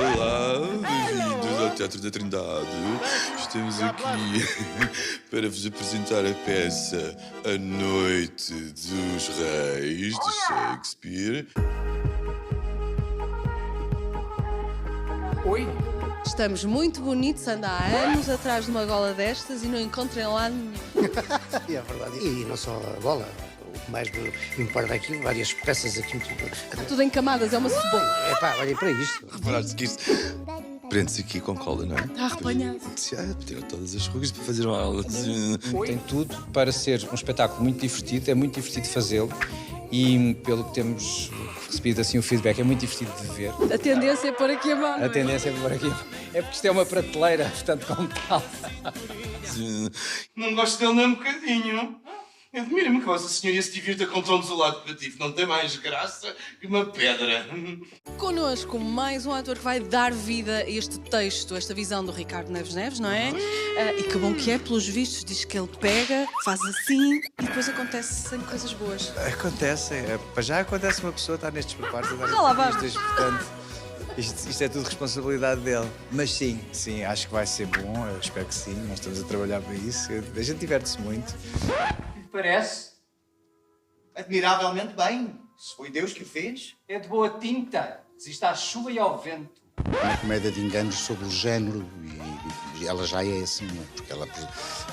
Olá, bem-vindos ao Teatro da Trindade. Estamos aqui para vos apresentar a peça A Noite dos Reis, de Shakespeare. Oi? Estamos muito bonitos, anda há anos atrás de uma gola destas e não encontrem lá nenhum. É verdade. E não só a bola. O que mais me importa aqui, várias peças aqui. Tudo em camadas, é uma cebola. Epá, olhem para isto. Reparaste que isto prende-se aqui com cola, não é? Está arrepanhado. Tirar todas as rugas para fazer uma aula. Tem tudo para ser um espetáculo muito divertido, é muito divertido fazê-lo e, pelo que temos recebido assim o feedback, é muito divertido de ver. A tendência é pôr aqui a mão. A tendência é por aqui. É porque isto é uma prateleira, portanto, como tal. Não gosto dele nem um bocadinho. Admira-me que Vossa Senhoria se divirta com tão desolado patife. Não tem mais graça que uma pedra. Connosco, mais um ator que vai dar vida a este texto, esta visão do Ricardo Neves Neves, não é? E que bom que é, pelos vistos, diz que ele pega, faz assim e depois acontece sempre coisas boas. Acontece, para já acontece uma pessoa estar nestes preparos. Já lá vamos. Portanto, isto é tudo responsabilidade dele. Mas sim, acho que vai ser bom, eu espero que sim, nós estamos a trabalhar para isso. A gente diverte-se muito. Parece? Admiravelmente bem. Se foi Deus que o fez. É de boa tinta. Resiste à chuva e ao vento. Uma comédia de enganos sobre o género e ela já é assim, porque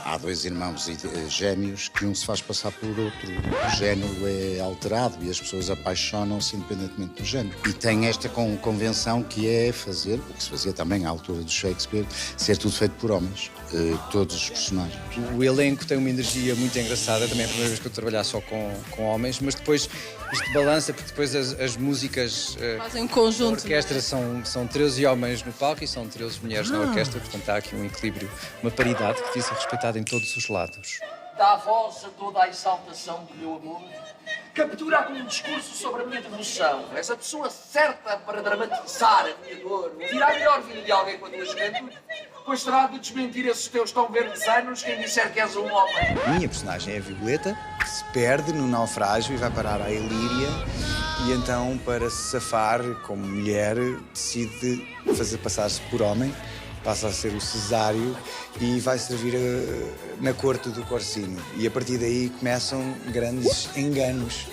há dois irmãos gêmeos que um se faz passar por outro. O género é alterado e as pessoas apaixonam-se independentemente do género. E tem esta convenção que é fazer, o que se fazia também à altura do Shakespeare, ser tudo feito por homens, todos os personagens. O elenco tem uma energia muito engraçada, também é a primeira vez que eu trabalhar só com homens, mas depois isto balança, porque depois as músicas Fazem um da conjunto. orquestra são 13 homens no palco e são 13 mulheres na orquestra, portanto há aqui um equilíbrio, uma paridade que devia ser respeitada em todos os lados. Dá voz a toda a exaltação do meu amor. Captura com um discurso sobre a minha devoção. És a pessoa certa para dramatizar a minha dor. Virá melhor vir de alguém com a tua juventude, pois terá de desmentir esses teus tão verdes anos quem disser que és um homem. A minha personagem é a Violeta, que se perde no naufrágio e vai parar à Ilíria. E então, para se safar como mulher, decide fazer passar-se por homem, passa a ser o Cesário e vai servir na corte do Corsino. E a partir daí começam grandes enganos.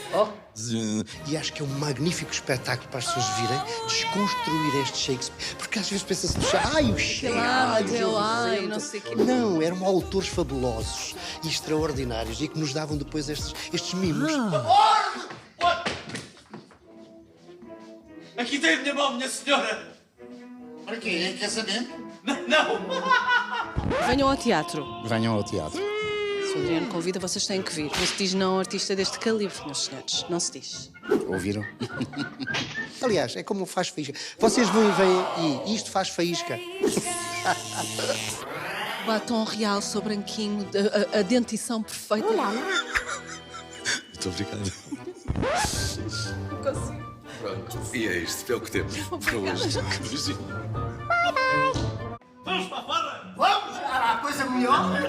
E acho que é um magnífico espetáculo para as pessoas virem desconstruir este Shakespeare. Porque às vezes pensa-se, ai, o Shakespeare. Não sei o quê. Não, eram autores fabulosos e extraordinários e que nos davam depois estes mimos. Aqui tem a minha mão, minha senhora. Para quê? É casamento? Não. Venham ao teatro. Venham ao teatro. Se o Adriano convida, vocês têm que vir. Não se diz não a um artista deste calibre, meus senhores. Não se diz. Ouviram? Aliás, é como o faz faísca. Vocês vão e veem e isto faz faísca. Batom real, sou branquinho, a dentição perfeita. Muito obrigado. Pronto, e é isto, é o que temos para hoje. Beijinho. Vamos para a farra! Vamos! Há coisa melhor!